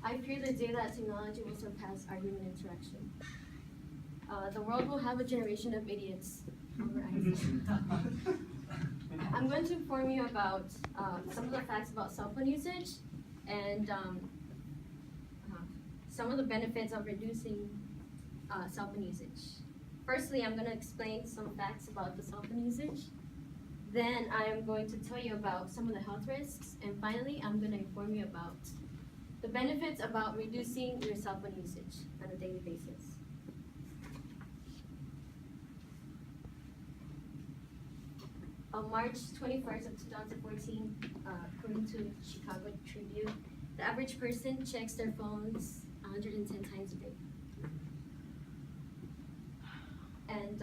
I fear the day that technology will surpass our human interaction. The world will have a generation of idiots over iPhone. I'm going to inform you about some of the facts about cell phone usage and some of the benefits of reducing cell phone usage. Firstly, I'm going to explain some facts about the cell phone usage. Then I am going to tell you about some of the health risks. And finally, I'm going to inform you about the benefits about reducing your cell phone usage on a daily basis. On March 21st of 2014, according to Chicago Tribune, the average person checks their phones 110 times a day. And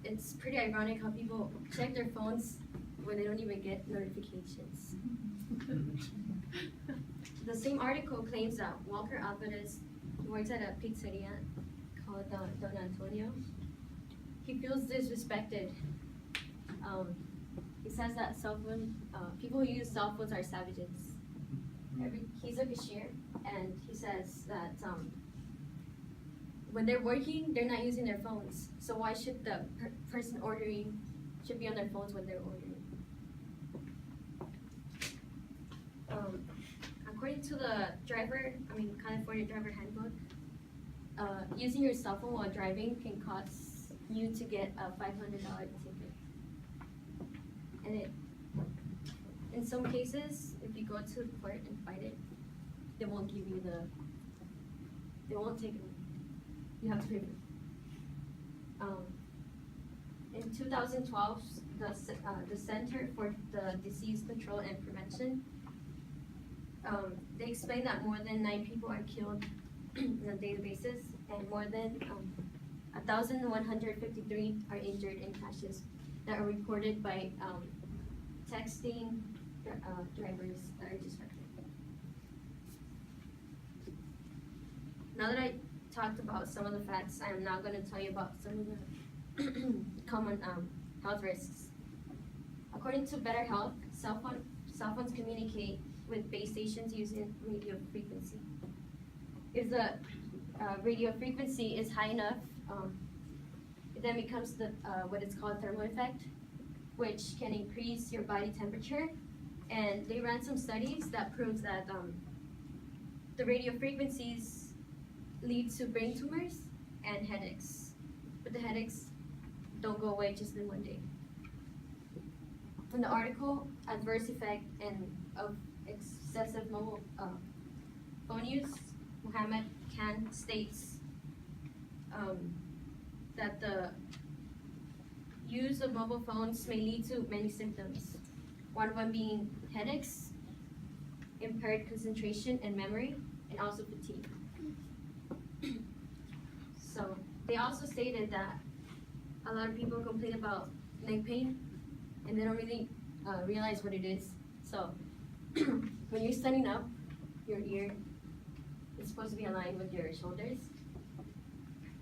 it's pretty ironic how people check their phones when they don't even get notifications. The same article claims that Walker Alvarez, who works at a pizzeria called Don Antonio, he feels disrespected. He says that people who use cell phones are savages. He's a cashier, and he says that when they're working, they're not using their phones. So why should the person ordering should be on their phones when they're ordering? According to the California Driver Handbook, using your cell phone while driving can cost you to get a $500 ticket. And in some cases, if you go to court and fight it, they won't take it. You have to pay for it. In 2012, the Center for the Disease Control and Prevention, they explained that more than 9 people are killed on a daily basis, and more than 1,153 are injured in crashes that are reported by texting drivers that are distracted. Now that I talked about some of the facts, I am now going to tell you about some of the common health risks. According to Better Health, cell phones communicate with base stations using radio frequency. If the radio frequency is high enough, it then becomes what is called thermal effect, which can increase your body temperature. And they ran some studies that proves that the radio frequencies lead to brain tumors and headaches. But the headaches don't go away just in one day. From the article, Adverse Effect of Excessive Mobile Phone Use, Muhammad Khan states that the use of mobile phones may lead to many symptoms, one of them being headaches, impaired concentration and memory, and also fatigue. So they also stated that a lot of people complain about neck pain and they don't really realize what it is. So when you're standing up, your ear is supposed to be aligned with your shoulders,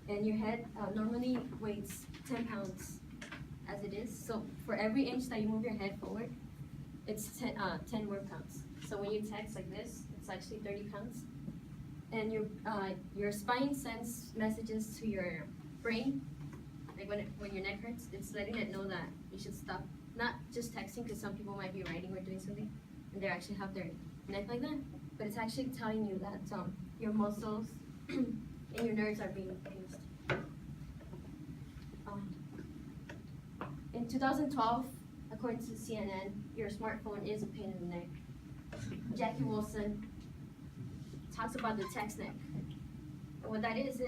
and your head normally weighs 10 pounds as it is. So for every inch that you move your head forward, it's 10 more pounds. So when you text like this, it's actually 30 pounds. And your spine sends messages to your brain, like when your neck hurts, it's letting it know that you should stop. Not just texting, because some people might be writing or doing something, and they actually have their neck like that, but it's actually telling you that your muscles and your nerves are being used. In 2012, according to CNN, your smartphone is a pain in the neck. Jackie Wilson talks about the text neck. And what that is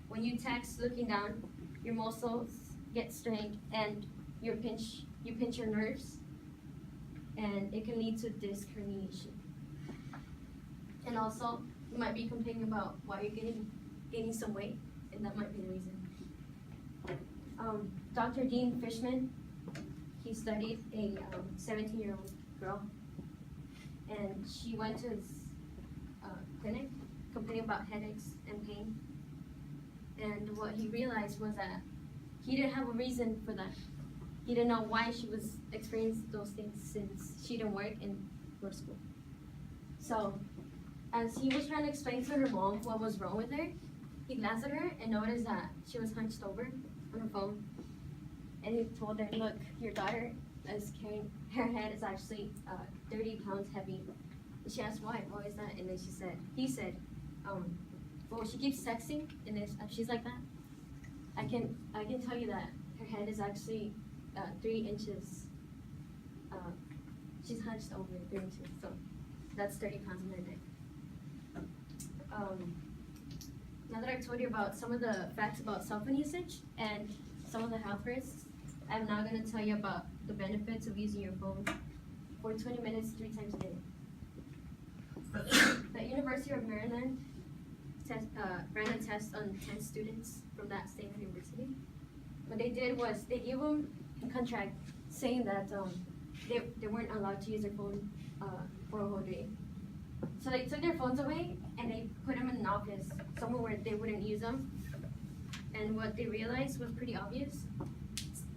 when you text looking down, your muscles get strained and you pinch your nerves, and it can lead to disc herniation. And also, you might be complaining about why you're gaining some weight, and that might be the reason. Dr. Dean Fishman, he studied a 17-year-old girl, and she went to his clinic complaining about headaches and pain. And what he realized was that he didn't have a reason for that. He didn't know why she was experiencing those things since she didn't work and go to school. So, as he was trying to explain to her mom what was wrong with her, he glanced at her and noticed that she was hunched over on her phone. And he told her, look, your daughter is carrying, her head is actually 30 pounds heavy. And she asked, why is that? And then he said, well, she keeps texting, and she's like that. I can tell you that her head is actually 3 inches. She's hunched over 3 inches, so that's 30 pounds on her neck. Now that I've told you about some of the facts about cell phone usage and some of the health risks, I'm now going to tell you about the benefits of using your phone for 20 minutes 3 times a day. The University of Maryland ran a test on 10 students from that same university. What they did was they gave them a contract saying that they weren't allowed to use their phone for a whole day. So they took their phones away and they put them in an office, somewhere where they wouldn't use them. And what they realized was pretty obvious.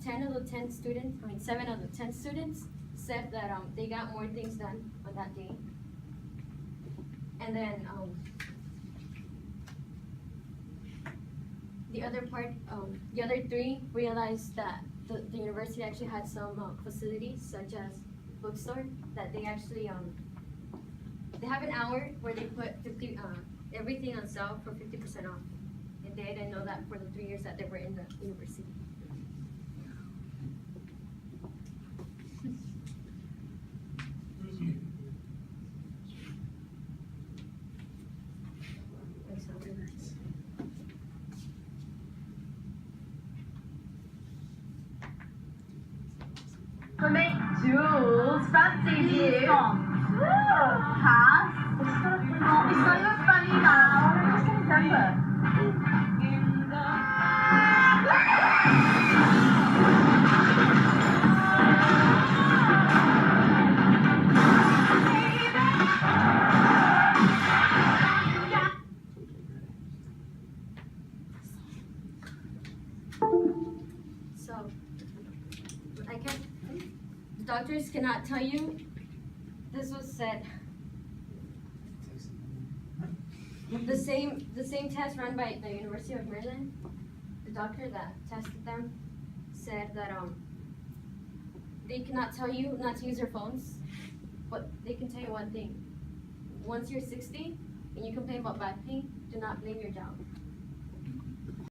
7 of the 10 students said that they got more things done on that day. And then the other 3 realized that the university actually had some facilities, such as bookstore, that they actually they have an hour where they put everything on sale for 50% off. And they didn't know that for the 3 years that they were in the university. For me, Jules, fancy you. Pass. It's so funny now. I just remember. So, the doctors cannot tell you. This was said. The same test run by the University of Maryland, the doctor that tested them said that they cannot tell you not to use your phones, but they can tell you one thing. Once you're 60 and you complain about back pain, do not blame your job.